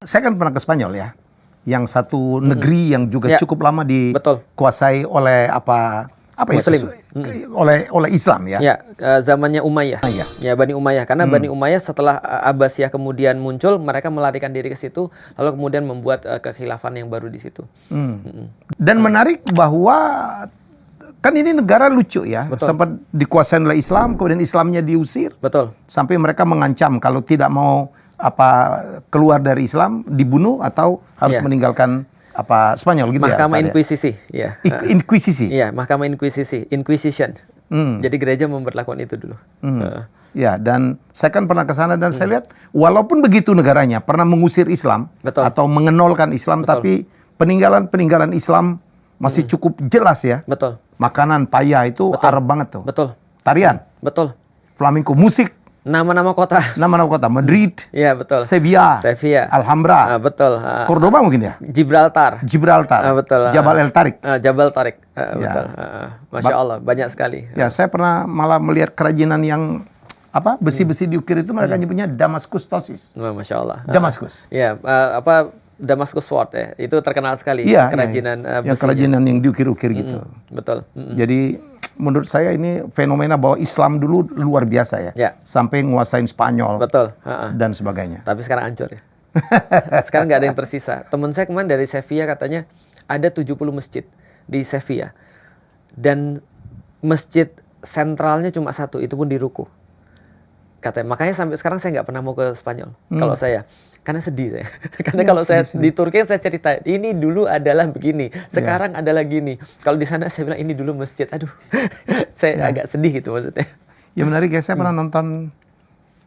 Saya kan pernah ke Spanyol ya, yang satu negeri yang juga Ya. cukup lama Betul. dikuasai oleh apa Muslim. ya, oleh Islam ya. Ya, zamannya Umayyah. Iya. Ya, Bani Umayyah. Karena Bani Umayyah setelah Abbasiyah kemudian muncul, mereka melarikan diri ke situ, lalu kemudian membuat kekhilafan yang baru di situ. Dan menarik bahwa kan ini negara lucu ya, Betul. sempat dikuasai oleh Islam, kemudian Islamnya diusir, Betul. sampai mereka mengancam kalau tidak mau keluar dari Islam dibunuh atau harus Iya. meninggalkan Spanyol gitu Mahkamah ya. Inkuisisi. Ya. Inkuisisi. Iya, Mahkamah Inkuisisi, Inquisition. Hmm. Jadi gereja memberlakukan itu dulu. Ya, dan saya kan pernah ke sana dan saya lihat walaupun begitu negaranya pernah mengusir Islam Betul. atau mengenolkan Islam, Betul. tapi peninggalan Islam masih cukup jelas ya. Betul. Makanan paya itu Betul. Arab banget tuh. Betul. Tarian, Betul. flamenco, musik, Nama-nama kota. nama-nama kota, Madrid, Iya, betul. Sevilla, Sevilla. Alhambra, Betul. Cordoba mungkin ya, Gibraltar. Gibraltar, Betul. Jabal El Tarik. Jabal Tarik. Ya. Betul. Masya Allah, banyak sekali. Ya, saya pernah malah melihat kerajinan yang besi-besi diukir itu mereka nyebutnya Damascus Tosis. Masya Allah. Damaskus. Ya, Damascus Sword ya, itu terkenal sekali Iya, kerajinan yang besinya. kerajinan yang diukir-ukir gitu. Betul. Jadi menurut saya ini fenomena bahwa Islam dulu luar biasa ya. Ya. Sampai nguasain Spanyol Betul. dan sebagainya. Tapi sekarang hancur ya. Sekarang nggak ada yang tersisa. Teman saya kemarin dari Sevilla katanya ada 70 masjid di Sevilla. Dan masjid sentralnya cuma satu, itu pun di ruko. Katanya, makanya sampai sekarang saya nggak pernah mau ke Spanyol. Kalau saya, karena sedih saya. Karena kalau saya di Turki saya cerita, ini dulu adalah begini, sekarang adalah gini. Kalau di sana saya bilang ini dulu masjid. Aduh, saya agak sedih gitu maksudnya. Ya menarik ya, saya pernah nonton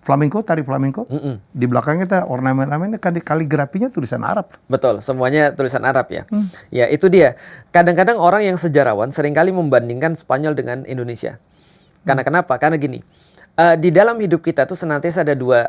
flamenco, tari flamenco. Di belakangnya ada ornamen-ornamen, kaligrafinya tulisan Arab. Betul, semuanya tulisan Arab ya. Ya itu dia. Kadang-kadang orang yang sejarawan seringkali membandingkan Spanyol dengan Indonesia. Karena kenapa? Karena gini. Di dalam hidup kita tuh senantiasa ada dua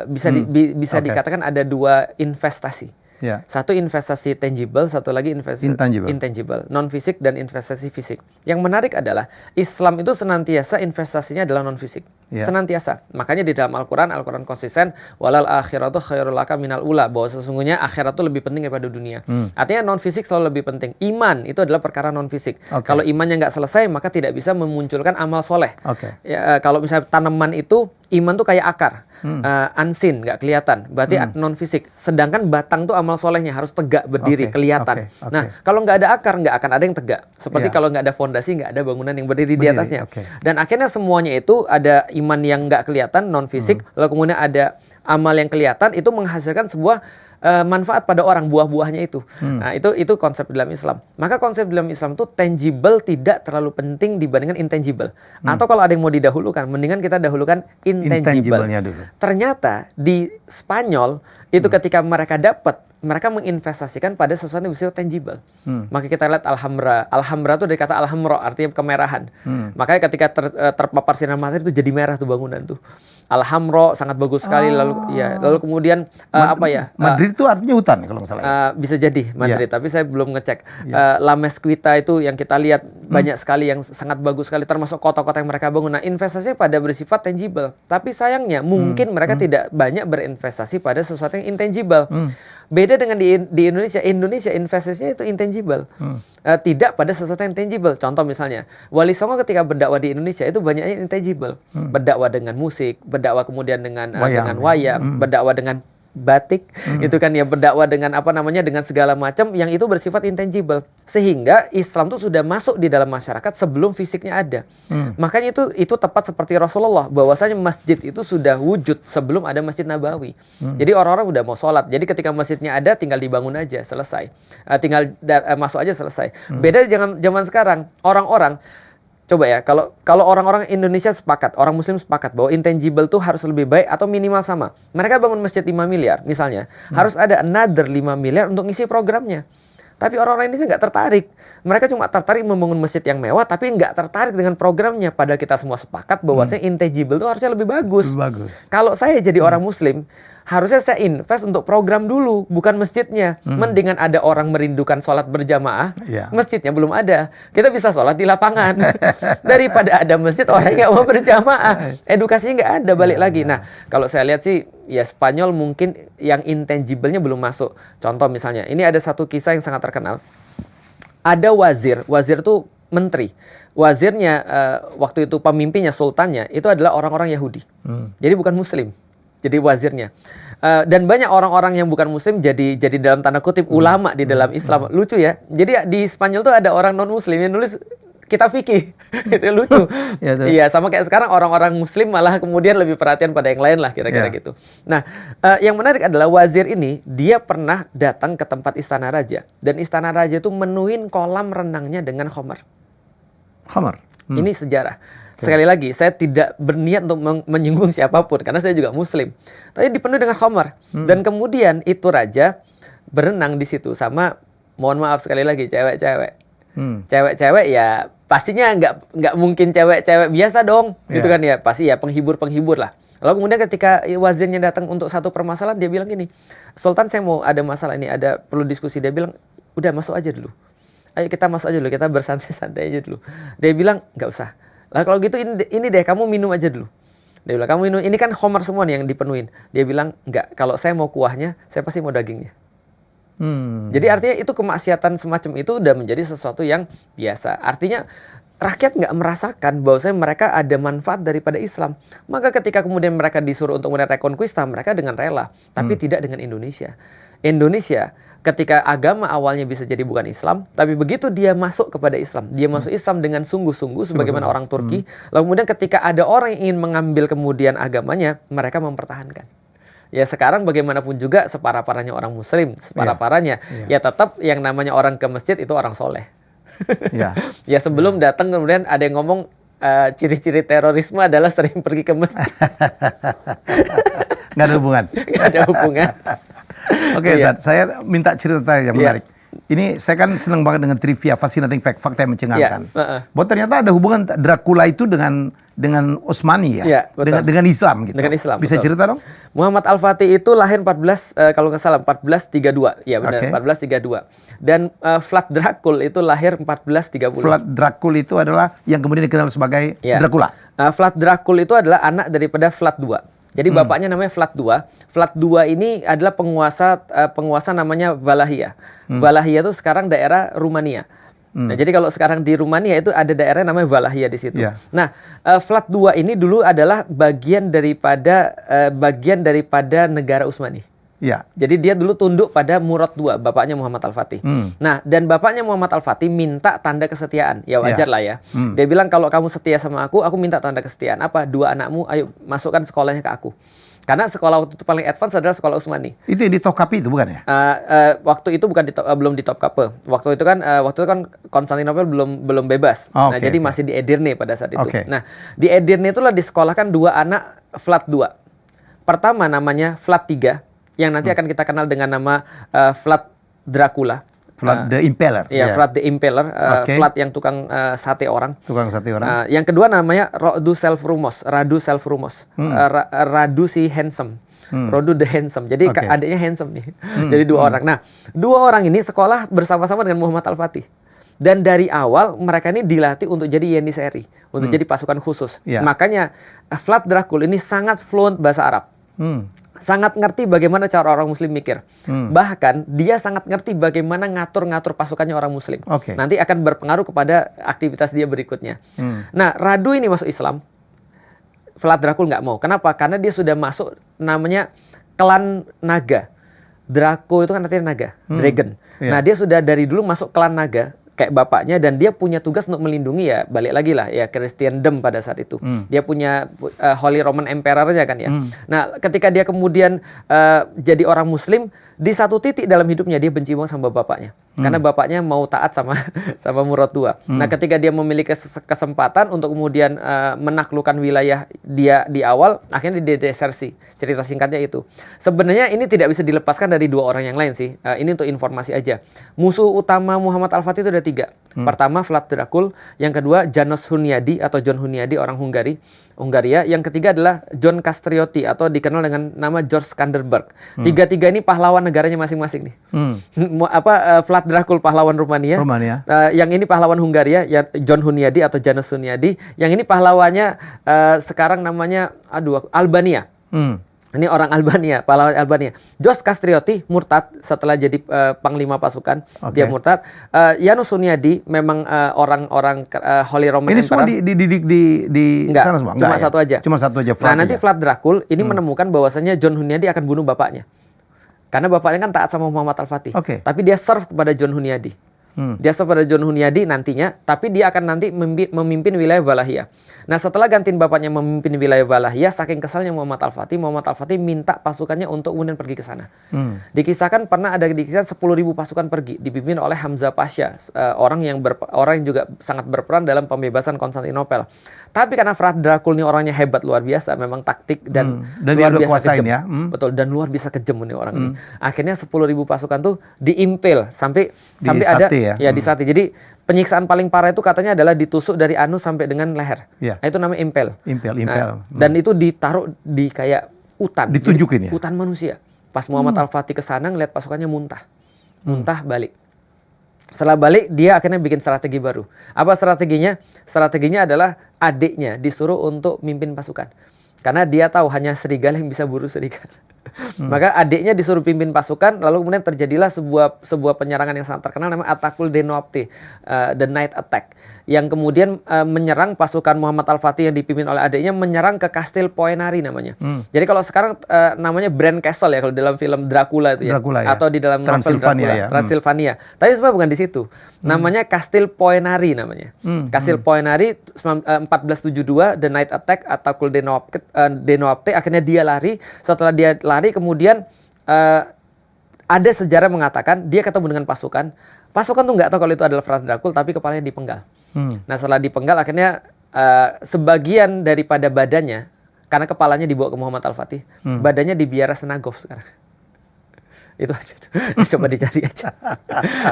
bisa dikatakan ada dua investasi. Ya. Satu investasi tangible, satu lagi investasi intangible, non fisik dan investasi fisik. Yang menarik adalah Islam itu senantiasa investasinya adalah non fisik. Senantiasa. Makanya di dalam Al-Quran konsisten walal akhiratu khairul laka minal ula, bahwa sesungguhnya akhirat itu lebih penting daripada dunia. Artinya non fisik selalu lebih penting. Iman itu adalah perkara non fisik. Kalau imannya nggak selesai maka tidak bisa memunculkan amal soleh. Ya, kalau misalnya tanaman itu iman tuh kayak akar, unseen, nggak kelihatan, berarti non fisik. Sedangkan batang tuh amal solehnya harus tegak berdiri, kelihatan. Nah, kalau nggak ada akar nggak akan ada yang tegak. Seperti kalau nggak ada fondasi nggak ada bangunan yang berdiri di atasnya. Dan akhirnya semuanya itu ada iman yang nggak kelihatan, non fisik, lalu kemudian ada amal yang kelihatan, itu menghasilkan sebuah manfaat pada orang, buah-buahnya itu. Nah, itu konsep dalam Islam. Maka konsep dalam Islam itu tangible tidak terlalu penting dibandingkan intangible. Atau kalau ada yang mau didahulukan, mendingan kita dahulukan intangible. Dulu. Ternyata di Spanyol itu ketika mereka menginvestasikan pada sesuatu yang bersifat tangible. Maka kita lihat Alhambra itu dari kata alhamro, artinya kemerahan. Makanya ketika terpapar sinar matahari itu jadi merah tuh bangunan tuh. Alhambra sangat bagus sekali. Lalu kemudian Madrid itu artinya hutan kalau nggak salah. Bisa jadi Madrid, tapi saya belum ngecek. La Mezquita itu yang kita lihat banyak sekali yang sangat bagus sekali, termasuk kota-kota yang mereka bangun. Nah, investasinya pada bersifat tangible. Tapi sayangnya mungkin mereka tidak banyak berinvestasi pada sesuatu yang intangible. Beda dengan di Indonesia investasinya itu intangible. Tidak pada sesuatu yang tangible. Contoh misalnya, Wali Songo ketika berdakwah di Indonesia itu banyaknya intangible. Berdakwah dengan musik, berdakwah kemudian dengan wayang, berdakwah dengan batik, itu kan ya, berdakwah dengan dengan segala macam yang itu bersifat intangible. Sehingga Islam itu sudah masuk di dalam masyarakat sebelum fisiknya ada. Makanya itu tepat seperti Rasulullah, bahwasanya masjid itu sudah wujud sebelum ada Masjid Nabawi. Jadi orang-orang udah mau sholat. Jadi ketika masjidnya ada tinggal dibangun aja, selesai. Tinggal masuk aja, selesai. Beda zaman sekarang, orang-orang coba ya, kalau orang-orang Indonesia sepakat, orang Muslim sepakat bahwa intangible tuh harus lebih baik atau minimal sama. Mereka bangun masjid 5 miliar misalnya, harus ada another 5 miliar untuk ngisi programnya. Tapi orang-orang Indonesia nggak tertarik. Mereka cuma tertarik membangun masjid yang mewah, tapi nggak tertarik dengan programnya. Padahal kita semua sepakat bahwasanya intangible tuh harusnya lebih bagus. Kalau saya jadi orang Muslim, harusnya saya invest untuk program dulu, bukan masjidnya. Mendingan ada orang merindukan sholat berjamaah, masjidnya belum ada. Kita bisa sholat di lapangan. Daripada ada masjid, orang nggak mau berjamaah. Edukasinya nggak ada, balik lagi. Nah, kalau saya lihat sih, ya Spanyol mungkin yang intangible-nya belum masuk. Contoh misalnya, ini ada satu kisah yang sangat terkenal. Ada wazir itu menteri. Wazirnya, waktu itu pemimpinnya, sultannya, itu adalah orang-orang Yahudi. Jadi bukan Muslim. Jadi wazirnya. Dan banyak orang-orang yang bukan Muslim jadi dalam tanda kutip ulama di dalam Islam. Lucu ya. Jadi di Spanyol tuh ada orang non-Muslim yang nulis kitab fikih. Itu lucu. Iya, sama kayak sekarang orang-orang Muslim malah kemudian lebih perhatian pada yang lain lah kira-kira gitu. Nah, yang menarik adalah wazir ini, dia pernah datang ke tempat istana raja. Dan istana raja itu menuhin kolam renangnya dengan khamar. Khamar? Ini sejarah. Sekali lagi, saya tidak berniat untuk menyinggung siapapun, karena saya juga Muslim. Tapi dipenuhi dengan khamar. Dan kemudian itu raja berenang di situ sama, mohon maaf sekali lagi, cewek-cewek. Cewek-cewek ya pastinya nggak mungkin cewek-cewek biasa dong, gitu kan ya. Pasti ya penghibur lah. Lalu kemudian ketika wazirnya datang untuk satu permasalahan, dia bilang gini, Sultan saya mau ada masalah ini, perlu diskusi. Dia bilang, udah masuk aja dulu. Ayo kita masuk aja dulu, kita bersantai-santai aja dulu. Dia bilang, nggak usah. Lah kalau gitu ini deh, kamu minum aja dulu. Dia bilang, kamu minum, ini kan khamar semua nih yang dipenuhin. Dia bilang, enggak, kalau saya mau kuahnya, saya pasti mau dagingnya. Jadi artinya itu kemaksiatan semacam itu udah menjadi sesuatu yang biasa. Artinya rakyat nggak merasakan bahwasanya mereka ada manfaat daripada Islam. Maka ketika kemudian mereka disuruh untuk kemudian rekonquista, mereka dengan rela. Tapi tidak dengan Indonesia. Indonesia ketika agama awalnya bisa jadi bukan Islam, tapi begitu dia masuk kepada Islam, dia masuk Islam dengan sungguh-sungguh sebagaimana orang Turki, lalu kemudian ketika ada orang yang ingin mengambil kemudian agamanya, mereka mempertahankan. Ya sekarang bagaimanapun juga separah-parahnya orang Muslim, separah-parahnya, ya tetap yang namanya orang ke masjid itu orang soleh. Ya sebelum datang kemudian ada yang ngomong ciri-ciri terorisme adalah sering pergi ke masjid. Nggak ada hubungan. Nggak ada hubungan. Oke, Zat, saya minta cerita yang menarik. Ini saya kan senang banget dengan trivia, fascinating fact, fakta yang mencengangkan. Bahwa ternyata ada hubungan Dracula itu dengan Utsmani ya, dengan Islam gitu. Dengan Islam. Bisa cerita dong? Muhammad Al-Fatih itu lahir kalau nggak salah 1432. Ya benar, 1432. Dan Vlad Dracul itu lahir 1430. Vlad Dracul itu adalah yang kemudian dikenal sebagai Dracula. Vlad Dracul itu adalah anak daripada Vlad II. Jadi bapaknya namanya Vlad II. Vlad II ini adalah penguasa namanya Valahia. Valahia itu sekarang daerah Rumania. Nah, jadi kalau sekarang di Rumania itu ada daerah namanya Valahia di situ. Nah, Vlad II ini dulu adalah bagian daripada negara Utsmani. Jadi dia dulu tunduk pada Murad II, bapaknya Muhammad Al-Fatih. Nah, dan bapaknya Muhammad Al-Fatih minta tanda kesetiaan. Ya wajar lah ya. Dia bilang kalau kamu setia sama aku minta tanda kesetiaan. Apa? 2 anakmu, ayo masukkan sekolahnya ke aku. Karena sekolah waktu itu paling advance adalah sekolah Utsmani. Itu yang di Topkapi itu bukan ya? Waktu itu bukan belum di Topkapi. Waktu itu kan Konstantinopel belum bebas. Nah, jadi masih di Edirne pada saat itu. Nah, di Edirne itulah disekolahkan 2 anak Vlad II. Pertama namanya Vlad III, yang nanti akan kita kenal dengan nama Vlad Dracula. Vlad the Impaler. Iya, Vlad the Impaler. Vlad yang tukang sate orang. Tukang sate orang. Yang kedua namanya Radu Selvrumos. Radu si handsome. Radu the handsome. Jadi adiknya handsome nih. Jadi 2 orang. Nah, 2 orang ini sekolah bersama-sama dengan Muhammad Al-Fatih. Dan dari awal mereka ini dilatih untuk jadi Yeniseri, untuk jadi pasukan khusus. Makanya Vlad Dracul ini sangat fluent bahasa Arab. Sangat ngerti bagaimana cara orang Muslim mikir. Bahkan dia sangat ngerti bagaimana ngatur-ngatur pasukannya orang Muslim. Nanti akan berpengaruh kepada aktivitas dia berikutnya. Nah, Radu ini masuk Islam. Vlad Dracul nggak mau. Kenapa? Karena dia sudah masuk namanya klan naga. Draco itu kan artinya naga, dragon. Nah, dia sudah dari dulu masuk klan naga kayak bapaknya, dan dia punya tugas untuk melindungi, ya balik lagi lah ya, Christendom pada saat itu. Dia punya Holy Roman Emperor-nya kan ya. Nah, ketika dia kemudian jadi orang Muslim, di satu titik dalam hidupnya dia benci banget sama bapaknya. Karena bapaknya mau taat sama sama Murad II. Nah, ketika dia memiliki kesempatan untuk kemudian menaklukkan wilayah dia di awal, akhirnya dia desersi. Cerita singkatnya itu. Sebenarnya ini tidak bisa dilepaskan dari dua orang yang lain sih. Ini untuk informasi aja. Musuh utama Muhammad Al-Fatih itu ada 3. Pertama Vlad Dracul, yang kedua János Hunyadi atau John Hunyadi orang Hungaria, yang ketiga adalah John Castrioti atau dikenal dengan nama George Skanderbeg. Tiga-tiga ini pahlawan negaranya masing-masing nih. Vlad Dracul pahlawan Rumania. Yang ini pahlawan Hungaria, ya John Hunyadi atau János Hunyadi. Yang ini pahlawannya sekarang namanya Albania. Ini orang Albania, pahlawan Albania. George Castrioti murtad setelah jadi panglima pasukan. Dia murtad. János Hunyadi memang orang-orang Holy Roman Emperor. Ini semua dididik di sana semua? Cuma satu aja. Cuma satu aja. Nah, nanti Vlad Dracul ini menemukan bahwasannya John Hunyadi akan bunuh bapaknya. Karena bapaknya kan taat sama Muhammad Al-Fatih. Tapi dia serve kepada John Hunyadi. Dia serve pada John Hunyadi nantinya, tapi dia akan nanti memimpin wilayah Walahia. Nah, setelah gantiin bapaknya memimpin wilayah Walahia, saking kesalnya Muhammad Al-Fatih minta pasukannya untuk kemudian pergi ke sana. Dikisahkan pernah ada 10.000 pasukan pergi, dipimpin oleh Hamzah Pasha, orang yang juga sangat berperan dalam pembebasan Konstantinopel. Tapi karena Vlad Dracul ini orangnya hebat luar biasa, memang taktik dan luar biasa kejam. Ya? Betul, dan luar biasa kejam nih orang ini. Akhirnya 10.000 pasukan tuh diimpel sampai ada disati. Jadi penyiksaan paling parah itu katanya adalah ditusuk dari anus sampai dengan leher. Nah, itu namanya impel. Dan itu ditaruh di kayak hutan. Ditunjukin ya? Hutan manusia. Pas Muhammad Al-Fatih ke sana ngeliat pasukannya muntah balik. Setelah balik, dia akhirnya bikin strategi baru. Apa strateginya? Strateginya adalah adiknya disuruh untuk mimpin pasukan. Karena dia tahu hanya serigala yang bisa buru serigala. Maka adiknya disuruh pimpin pasukan, lalu kemudian terjadilah sebuah penyerangan yang sangat terkenal namanya Attaquul de Noapte, the Night Attack, yang kemudian menyerang pasukan Muhammad Al-Fatih yang dipimpin oleh adiknya, menyerang ke Kastil Poenari namanya. Jadi kalau sekarang namanya Bran Castle ya kalau dalam film Dracula itu ya, atau di dalam novel Dracula, Transilvania. Tapi sebenarnya bukan di situ. Namanya Kastil Poenari namanya. Kastil Poenari 1472 the Night Attack Attaquul de Noapte, akhirnya dia lari. Setelah dia lari kemudian ada sejarah mengatakan dia ketemu dengan pasukan tuh nggak tahu kalau itu adalah Vlad Dracul, tapi kepalanya dipenggal. Nah, setelah dipenggal akhirnya sebagian daripada badannya, karena kepalanya dibawa ke Muhammad Al-Fatih, badannya dibiara Senagov sekarang. Itu aja. Coba dicari aja.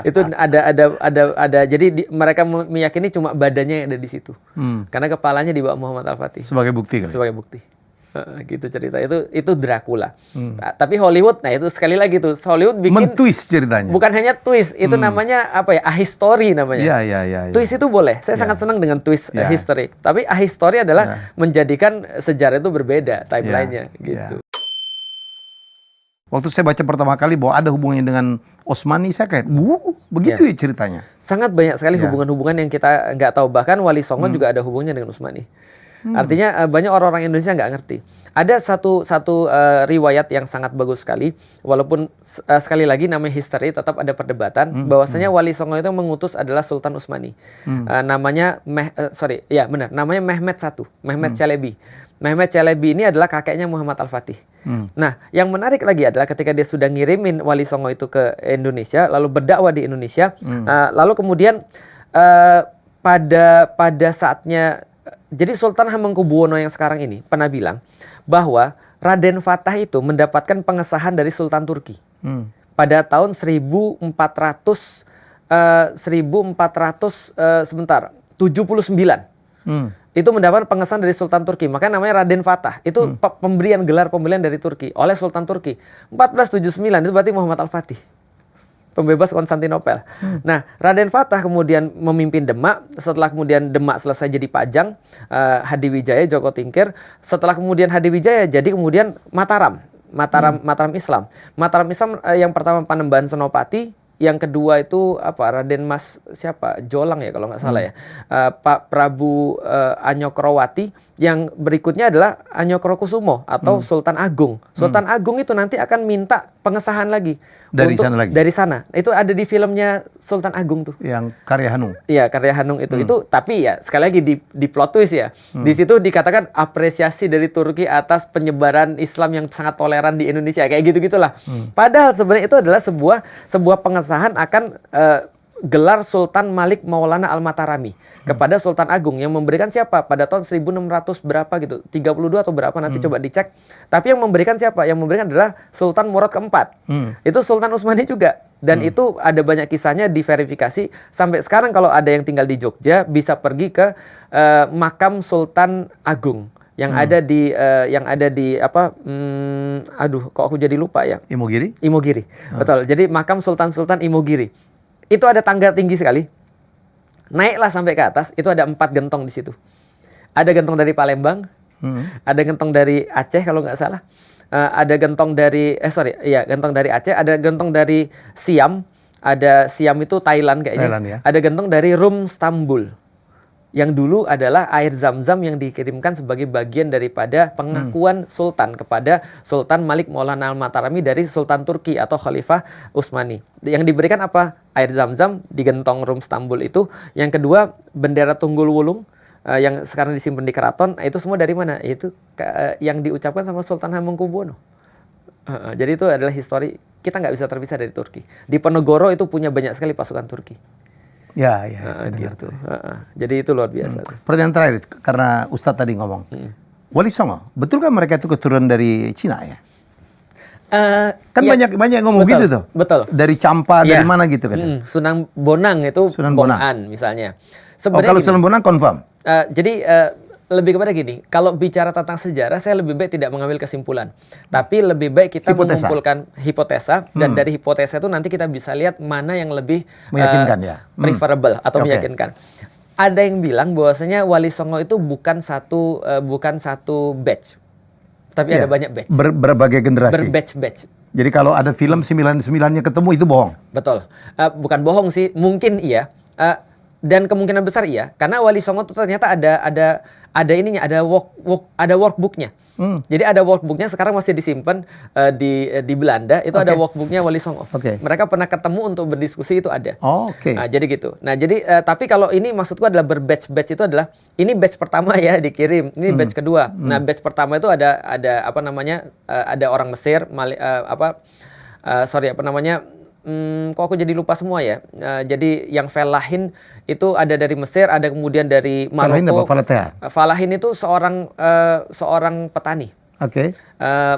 Itu ada jadi mereka meyakini cuma badannya yang ada di situ. Karena kepalanya dibawa Muhammad Al-Fatih. Sebagai bukti kan? Sebagai bukti. Gitu cerita itu Dracula. Tapi Hollywood, nah itu sekali lagi tuh Hollywood bikin mentwist ceritanya. Bukan hanya twist, itu namanya apa ya? Ahistory namanya. Iya. Twist itu boleh. Saya sangat senang dengan twist history. Tapi ahistory adalah menjadikan sejarah itu berbeda timelinenya gitu. Waktu saya baca pertama kali bahwa ada hubungannya dengan Osmani, saya kayak, begitu ya ceritanya. Sangat banyak sekali hubungan-hubungan yang kita nggak tahu. Bahkan Wali Songo juga ada hubungannya dengan Osmani. Artinya banyak orang-orang Indonesia nggak ngerti. Ada satu riwayat yang sangat bagus sekali, walaupun sekali lagi namanya history tetap ada perdebatan, bahwasanya Wali Songo itu mengutus adalah Sultan Utsmani. Namanya namanya Mehmed I, Mehmed Çelebi. Mehmed Çelebi ini adalah kakeknya Muhammad Al-Fatih. Nah, yang menarik lagi adalah ketika dia sudah ngirimin Wali Songo itu ke Indonesia, lalu berdakwah di Indonesia, lalu kemudian pada saatnya, jadi Sultan Hamengkubuwono yang sekarang ini pernah bilang bahwa Raden Fatah itu mendapatkan pengesahan dari Sultan Turki pada tahun 1479. Itu mendapat pengesahan dari Sultan Turki. Makanya namanya Raden Fatah. Itu gelar pemberian dari Turki oleh Sultan Turki. 1479 itu berarti Muhammad Al-Fatih, pembebas Konstantinopel. Nah, Raden Fatah kemudian memimpin Demak. Setelah kemudian Demak selesai jadi Pajang, Hadiwijaya, Joko Tingkir. Setelah kemudian Hadiwijaya jadi kemudian Mataram Islam. Mataram Islam yang pertama Panembahan Senopati, yang kedua itu Raden Mas Jolang ya kalau nggak salah ya. Pak Prabu Anyokrowati, yang berikutnya adalah Anyokrokusumo atau Sultan Agung. Sultan Agung itu nanti akan minta pengesahan lagi. Dari sana lagi? Dari sana. Itu ada di filmnya Sultan Agung tuh. Yang karya Hanung? Iya, karya Hanung itu. Itu tapi ya sekali lagi di plot twist ya. Di situ dikatakan apresiasi dari Turki atas penyebaran Islam yang sangat toleran di Indonesia. Kayak gitu-gitulah. Padahal sebenarnya itu adalah sebuah pengesahan akan gelar Sultan Malik Maulana Al-Matarami kepada Sultan Agung yang memberikan siapa? Pada tahun 1600 berapa gitu, 32 atau berapa nanti coba dicek. Tapi yang memberikan siapa? Yang memberikan adalah Sultan Murad keempat. Itu Sultan Utsmani juga. Dan itu ada banyak kisahnya diverifikasi. Sampai sekarang kalau ada yang tinggal di Jogja bisa pergi ke makam Sultan Agung yang ada di apa? Aduh, kok aku jadi lupa ya? Imogiri? Imogiri, betul. Jadi makam Sultan Imogiri. Itu ada tangga tinggi sekali. Naiklah sampai ke atas, itu ada 4 gentong di situ. Ada gentong dari Palembang, ada gentong dari Aceh kalau nggak salah, ada gentong dari gentong dari Aceh, ada gentong dari Siam, ada Siam itu Thailand kayaknya, Thailand, ya. ada gentong dari Rum Stambul, yang dulu adalah air zam-zam yang dikirimkan sebagai bagian daripada pengakuan Sultan kepada Sultan Malik Maulana Al-Matarami dari Sultan Turki atau Khalifah Utsmani. Yang diberikan apa? Air zam-zam di gentong Rum Stambul itu. Yang kedua, bendera Tunggul Wulung yang sekarang disimpan di keraton. Itu semua dari mana? Itu yang diucapkan sama Sultan Hamengkubuwono. Jadi itu adalah histori, kita nggak bisa terpisah dari Turki. Di Penogoro itu punya banyak sekali pasukan Turki. Ya, saya dengar gitu. Jadi itu luar biasa. Pertanyaan terakhir, karena Ustadz tadi ngomong, Wali Songo, betulkah mereka itu keturunan dari Cina ya? Kan ya, banyak ngomong betul, gitu tuh. Betul. Dari Campa, dari mana gitu kan? Sunan Bonang itu Bongan misalnya. Kalau Sunan Bonang confirm? Jadi lebih kepada gini, kalau bicara tentang sejarah, saya lebih baik tidak mengambil kesimpulan. Tapi lebih baik kita mengumpulkan hipotesa, dan dari hipotesa itu nanti kita bisa lihat mana yang lebih meyakinkan preferable atau meyakinkan. Ada yang bilang bahwasanya Wali Songo itu bukan satu batch, tapi ada banyak batch. Berbagai generasi. Berbatch-batch. Jadi kalau ada film 99-nya ketemu itu bohong? Betul. Bukan bohong sih, mungkin iya. Dan kemungkinan besar iya, karena Wali Songo itu ternyata ada ininya, ada workbooknya. Jadi ada workbooknya sekarang masih disimpan di Belanda. Itu ada workbooknya Wali Songo. Mereka pernah ketemu untuk berdiskusi, itu ada. Nah, jadi gitu. Nah, jadi tapi kalau ini maksudku adalah berbatch-batch, itu adalah ini batch pertama ya dikirim, ini batch kedua. Nah, batch pertama itu ada apa namanya? Ada orang Mesir, kok aku jadi lupa semua ya. Jadi yang Falahin itu ada dari Mesir, ada kemudian dari Maroko. Falahin itu seorang petani.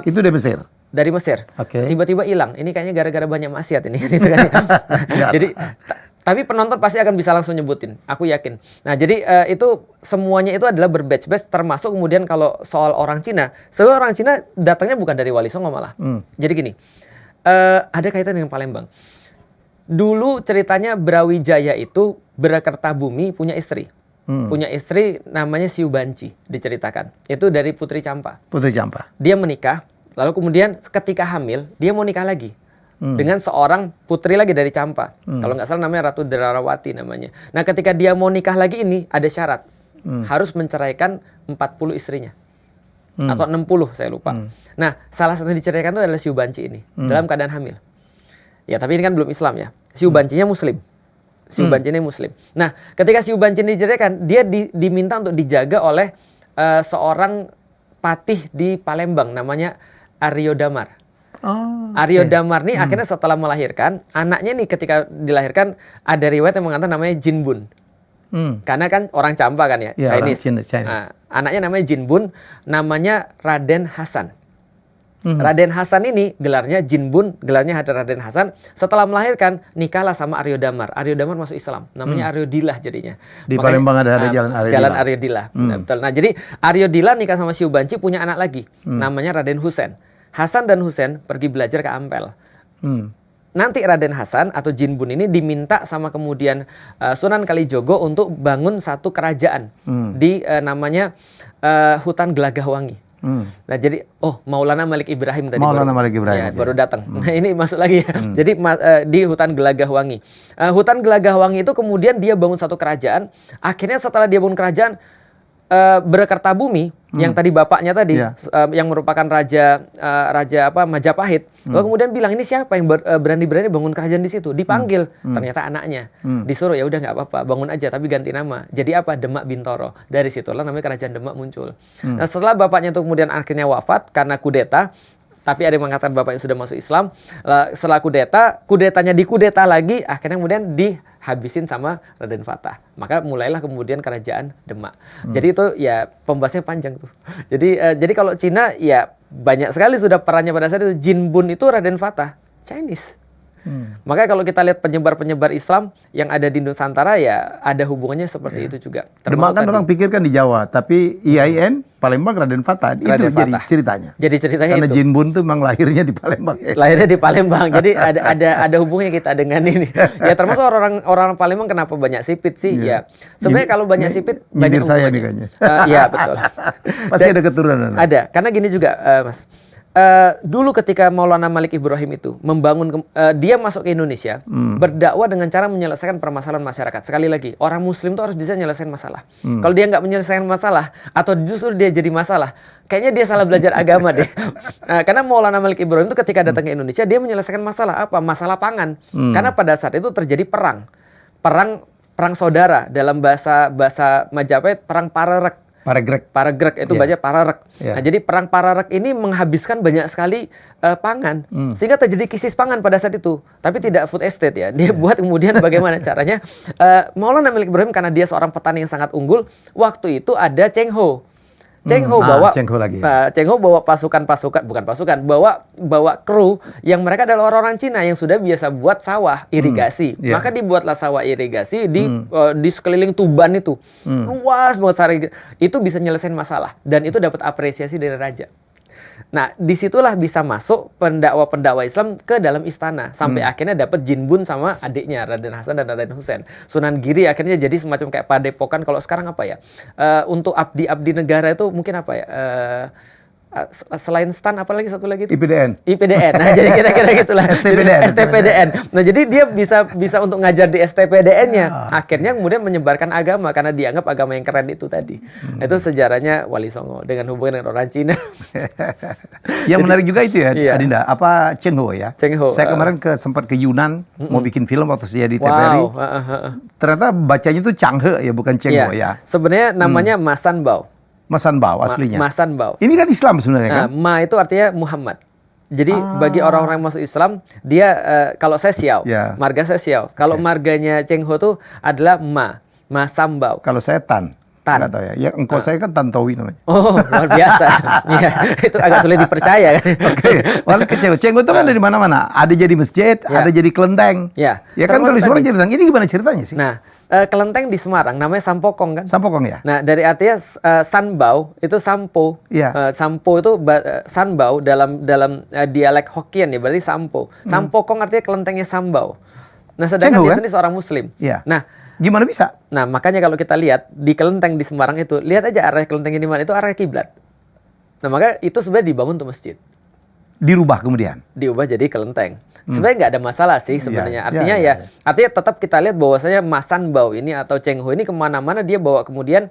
Itu dari Mesir. Dari Mesir. Tiba-tiba hilang. Ini kayaknya gara-gara banyak maksiat ini. Jadi tapi penonton pasti akan bisa langsung nyebutin, aku yakin. Nah, jadi itu semuanya itu adalah berbatch-batch, termasuk kemudian kalau soal orang Cina, sebenarnya orang Cina datangnya bukan dari Wali Songo malah. Jadi gini, ada kaitan dengan Palembang. Dulu ceritanya Brawijaya itu Brakertabumi punya istri. Punya istri namanya Siu Banci, diceritakan. Itu dari Putri Campa. Putri Campa. Dia menikah, lalu kemudian ketika hamil, dia mau nikah lagi. Dengan seorang putri lagi dari Campa. Kalau nggak salah namanya Ratu Dararawati namanya. Nah, ketika dia mau nikah lagi ini, ada syarat. Harus menceraikan 40 istrinya. Atau 60, saya lupa. Nah, salah satu yang diceraikan itu adalah Siu Banci ini. Dalam keadaan hamil. Ya, tapi ini kan belum Islam ya. Siu Bancinya Muslim. Siu Banci ini Muslim. Nah, ketika Siu Banci ini diceraikan, dia diminta untuk dijaga oleh seorang patih di Palembang. Namanya Aryo Damar. Aryo Damar ini akhirnya setelah melahirkan, anaknya nih ketika dilahirkan, ada riwayat yang mengatakan namanya Jinbun. Karena kan orang Campa kan ya, Chinese. Nah, anaknya namanya Jinbun, namanya Raden Hasan. Raden Hasan ini gelarnya Jinbun, gelarnya Raden Hasan. Setelah melahirkan, nikahlah sama Aryo Damar. Aryo Damar masuk Islam, namanya Aryo Dilah jadinya. Di Palembang ada Jalan Aryo Dilah. Betul. Nah, jadi Aryo Dilah nikah sama Siu Banci, punya anak lagi, namanya Raden Husein. Hasan dan Husein pergi belajar ke Ampel. Nanti Raden Hasan atau Jinbun ini diminta sama kemudian Sunan Kalijogo untuk bangun satu kerajaan di namanya Hutan Gelagahwangi. Nah, jadi Maulana Malik Ibrahim tadi baru datang. Nah, ini masuk lagi ya. Jadi di Hutan Gelagahwangi. Hutan Gelagahwangi itu kemudian dia bangun satu kerajaan. Akhirnya setelah dia bangun kerajaan, Berkertabumi yang tadi bapaknya tadi yang merupakan raja Majapahit, lalu kemudian bilang ini siapa yang berani-berani bangun kerajaan di situ, dipanggil, ternyata anaknya disuruh ya udah nggak apa-apa bangun aja tapi ganti nama, jadi apa, Demak Bintoro, dari situlah namanya kerajaan Demak muncul. Nah setelah bapaknya itu kemudian akhirnya wafat karena kudeta, tapi ada yang mengatakan bapaknya sudah masuk Islam. Setelah kudetanya dikudeta lagi, akhirnya kemudian dihabisin sama Raden Fatah. Maka mulailah kemudian kerajaan Demak. Jadi itu ya pembahasannya panjang tuh. Jadi kalau Cina ya banyak sekali sudah perannya pada saat itu. Jin Bun itu Raden Fatah, Chinese. Makanya kalau kita lihat penyebar-penyebar Islam yang ada di Nusantara ya ada hubungannya seperti itu juga. Demak kan orang pikirkan di Jawa, tapi IAIN Palembang Raden Fatah itu Raden jadi Fatah. ceritanya. Jadi ceritanya karena itu. Jin Bun tuh memang lahirnya di Palembang. Lahirnya di Palembang. Jadi ada hubungannya kita dengan ini. Ya termasuk orang Palembang kenapa banyak sipit sih? Ya. Sebenarnya kalau banyak sipit banyak saya hubungannya. nih Iya betul. Pasti ada keturunan. Ada, karena gini juga Mas. Dulu ketika Maulana Malik Ibrahim itu membangun, dia masuk ke Indonesia, berdakwah dengan cara menyelesaikan permasalahan masyarakat. Sekali lagi, orang Muslim itu harus bisa menyelesaikan masalah. Kalau dia nggak menyelesaikan masalah, atau justru dia jadi masalah, kayaknya dia salah belajar agama deh. Karena Maulana Malik Ibrahim itu ketika datang ke Indonesia, dia menyelesaikan masalah apa? Masalah pangan. Karena pada saat itu terjadi perang saudara, dalam bahasa Majapahit, perang Parerek. Paregrek itu baca Pararek. Nah, jadi perang Pararek ini menghabiskan banyak sekali pangan, sehingga terjadi krisis pangan pada saat itu. Tapi tidak food estate ya. Dia buat kemudian bagaimana caranya. Maulana Malik Ibrahim karena dia seorang petani yang sangat unggul, waktu itu ada Cheng Ho. Cheng Ho bawa bawa kru yang mereka adalah orang-orang Cina yang sudah biasa buat sawah irigasi. Maka dibuatlah sawah irigasi di sekeliling Tuban itu. Luas banget, itu bisa nyelesain masalah dan itu dapat apresiasi dari raja. Nah, disitulah bisa masuk pendakwa-pendakwa Islam ke dalam istana. Sampai akhirnya dapat Jin Bun sama adiknya, Raden Hasan dan Raden Husain. Sunan Giri akhirnya jadi semacam kayak padepokan. Kalau sekarang apa ya? Untuk abdi-abdi negara itu mungkin apa ya? Selain STAN, apa lagi satu lagi? IPDN. Nah, jadi kira-kira gitulah. STPDN. Nah, jadi dia bisa untuk ngajar di STPDN-nya. Akhirnya kemudian menyebarkan agama karena dianggap agama yang keren itu tadi. Itu sejarahnya Wali Songo dengan hubungan dengan orang Cina. Yang menarik juga itu ya, Adinda. Apa Cheng Ho ya? Cheng Ho. Saya kemarin sempat ke Yunan mau bikin film waktu saya di TVRI. Ternyata bacanya itu Changhe ya, bukan Cheng Ho ya. Sebenarnya namanya Masan Bao. Masan Bao aslinya. Masan Bao. Ini kan Islam sebenarnya kan? Ma itu artinya Muhammad. Jadi bagi orang-orang yang masuk Islam, dia kalau saya Xiao, marga saya Xiao. Kalau marganya Cheng Ho itu adalah Ma Sambao. Kalau saya Tan. Nggak tahu ya. Ya engkau saya kan Tantowi namanya. Oh, luar biasa. Ya, itu agak sulit dipercaya kan. Oke. Walau kecil. Cheng Ho itu kan dari mana-mana. Ada jadi masjid, ada jadi kelenteng. Ya kan kalau di Semarang jadi kelenteng. Ini gimana ceritanya sih? Nah, kelenteng di Semarang namanya Sampokong kan? Sampokong ya. Nah, dari artinya Sanbao itu sampo. Sampo itu Sanbao dalam dialek Hokkien ya, berarti sampo. Sampokong artinya kelentengnya Sambao. Nah, sedangkan dia sendiri seorang Muslim. Nah, gimana bisa? Nah, makanya kalau kita lihat di kelenteng di Semarang itu, lihat aja arah kelentengnya di mana, itu arah kiblat. Nah, maka itu sebenarnya dibangun untuk masjid. Dirubah kemudian? Diubah jadi kelenteng. Sebenarnya nggak ada masalah sih sebenarnya. Artinya artinya tetap kita lihat bahwasanya Masan Bao ini atau Cheng Ho ini kemana-mana dia bawa kemudian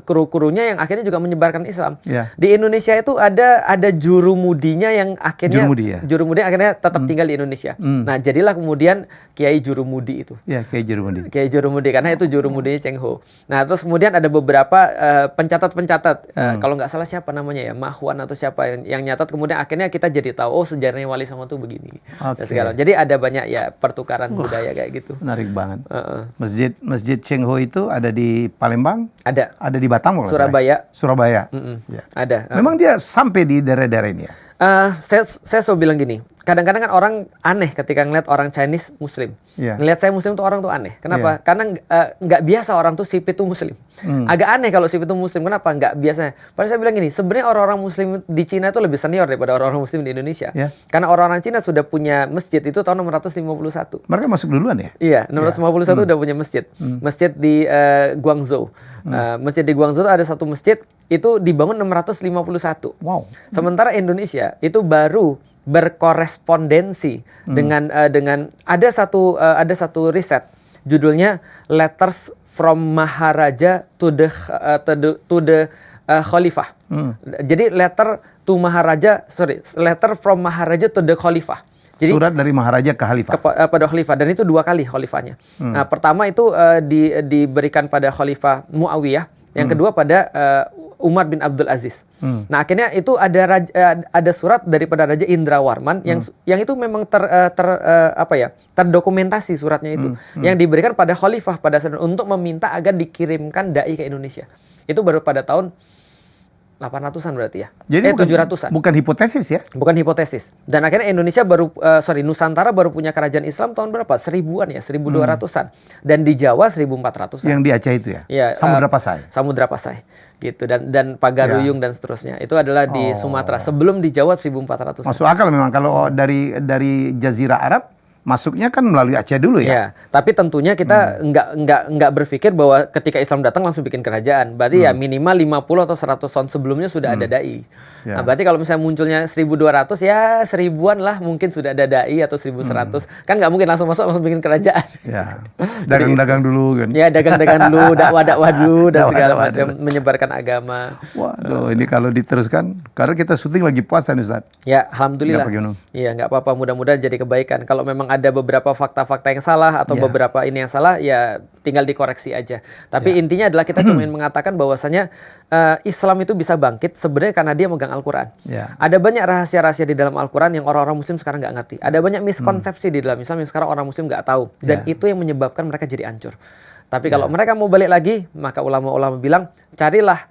kru-krunya yang akhirnya juga menyebarkan Islam. Di Indonesia itu ada jurumudinya yang akhirnya jurumudi akhirnya tetap tinggal di Indonesia. Nah, jadilah kemudian Kiai Jurumudi itu. Kiai Jurumudi. Kiai Jurumudi karena itu jurumudinya Cheng Ho. Nah, terus kemudian ada beberapa pencatat-pencatat. Kalau nggak salah siapa namanya ya, Mahwan atau siapa yang nyatat, kemudian akhirnya kita jadi tahu sejarahnya Wali Songo itu begini. Jadi ada banyak ya pertukaran budaya kayak gitu. Menarik banget. Masjid Cheng Ho itu ada di Palembang? Ada di Batam kalau Surabaya. Ada. Memang dia sampai di daerah-daerah ini ya? Saya selalu bilang gini, kadang-kadang kan orang aneh ketika ngeliat orang Chinese Muslim. Ngeliat saya Muslim tuh orang tuh aneh. Kenapa? Karena nggak biasa orang tuh sipit tuh Muslim. Agak aneh kalau sipit tuh Muslim. Kenapa? Nggak biasa. Padahal saya bilang gini, sebenarnya orang-orang Muslim di Cina itu lebih senior daripada orang-orang Muslim di Indonesia. Karena orang-orang Cina sudah punya masjid itu tahun 651. Mereka masuk duluan ya? Iya, 651 udah punya masjid. Masjid di Guangzhou. Masjid di Guangzhou ada satu masjid itu dibangun 651. Wow. Sementara Indonesia itu baru berkorespondensi dengan ada satu riset judulnya Letters from Maharaja to the Khalifah. Jadi letter from Maharaja to the Khalifah. Jadi, surat dari Maharaja ke Khalifah. Pada Khalifah, dan itu 2 kali Khalifahnya. Nah, pertama itu diberikan pada Khalifah Muawiyah, yang kedua pada Umar bin Abdul Aziz. Nah, akhirnya itu ada surat daripada Raja Indrawarman yang itu memang terdokumentasi suratnya itu, yang diberikan pada Khalifah pada saat untuk meminta agar dikirimkan dai ke Indonesia. Itu baru pada tahun 800-an berarti ya. Jadi 700-an. Bukan hipotesis ya? Bukan hipotesis. Dan akhirnya Indonesia Nusantara baru punya kerajaan Islam tahun berapa? 1000-an ya, 1200-an. Dan di Jawa 1400-an. Yang di Aceh itu ya? Ya, Samudra Pasai. Samudra Pasai. Gitu, dan Pagaruyung dan seterusnya. Itu adalah di Sumatera. Sebelum di Jawa 1400-an. Masuk akal memang kalau dari Jazirah Arab masuknya kan melalui Aceh dulu ya. Ya, tapi tentunya kita nggak berpikir bahwa ketika Islam datang langsung bikin kerajaan. Berarti ya minimal 50 atau 100 tahun sebelumnya sudah ada dai. Ya. Nah, berarti kalau misalnya munculnya 1200 ya 1000-an lah mungkin sudah ada dai atau 1100. Kan nggak mungkin langsung masuk langsung bikin kerajaan. Ya. Dagang-dagang dulu kan. Ya, dagang-dagang dulu, dakwah-dakwah dulu dan segala macam menyebarkan agama. Waduh, ini kalau diteruskan karena kita syuting lagi puasa nih Ustaz. Ya, alhamdulillah. Iya, nggak apa-apa, mudah-mudahan jadi kebaikan. Kalau memang ada beberapa fakta-fakta yang salah atau beberapa ini yang salah, ya tinggal dikoreksi aja. Tapi intinya adalah kita cuma mengatakan bahwasanya Islam itu bisa bangkit sebenarnya karena dia megang Al-Quran. Ada banyak rahasia-rahasia di dalam Al-Quran yang orang-orang Muslim sekarang nggak ngerti. Ada banyak miskonsepsi di dalam Islam yang sekarang orang Muslim nggak tahu. Dan itu yang menyebabkan mereka jadi hancur. Tapi kalau mereka mau balik lagi, maka ulama-ulama bilang, carilah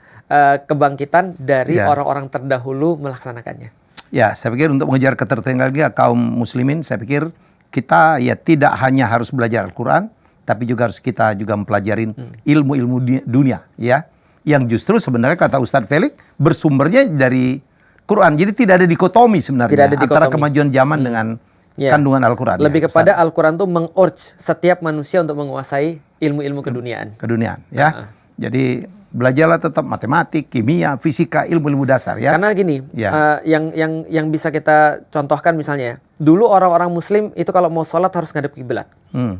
kebangkitan dari orang-orang terdahulu melaksanakannya. Ya, saya pikir untuk mengejar ketertinggalan kaum muslimin, saya pikir kita ya tidak hanya harus belajar Al-Quran, tapi juga harus kita juga mempelajarin ilmu-ilmu dunia, ya, yang justru sebenarnya kata Ustadz Felix bersumbernya dari Quran. Jadi tidak ada dikotomi sebenarnya antara kemajuan zaman dengan kandungan Al-Quran. Lebih kepada Al-Quran itu meng-urge setiap manusia untuk menguasai ilmu-ilmu keduniaan. Ya. Jadi belajarlah tetap matematik, kimia, fisika, ilmu-ilmu dasar ya. Karena gini, yang bisa kita contohkan misalnya, dulu orang-orang Muslim itu kalau mau sholat harus ngadep kiblat.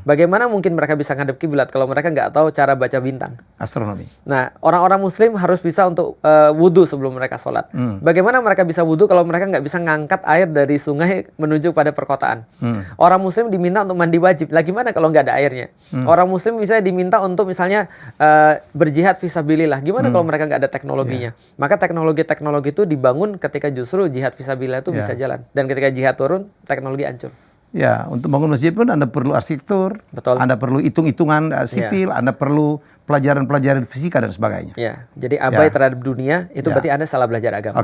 Bagaimana mungkin mereka bisa ngadep kiblat kalau mereka nggak tahu cara baca bintang? Astronomi. Nah, orang-orang Muslim harus bisa untuk wudhu sebelum mereka sholat. Bagaimana mereka bisa wudhu kalau mereka nggak bisa ngangkat air dari sungai menuju pada perkotaan? Orang Muslim diminta untuk mandi wajib. Lah gimana kalau nggak ada airnya? Orang Muslim misalnya diminta untuk misalnya berjihad fisabilillah. Gimana kalau mereka nggak ada teknologinya? Maka teknologi-teknologi itu dibangun ketika justru jihad fisabilillah itu bisa jalan. Dan ketika jihad turun, teknologi hancur. Ya, untuk bangun masjid pun Anda perlu arsitektur, Anda perlu hitung-hitungan sivil, Anda perlu pelajaran-pelajaran fisika dan sebagainya. Ya, jadi abai terhadap dunia itu berarti Anda salah belajar agama.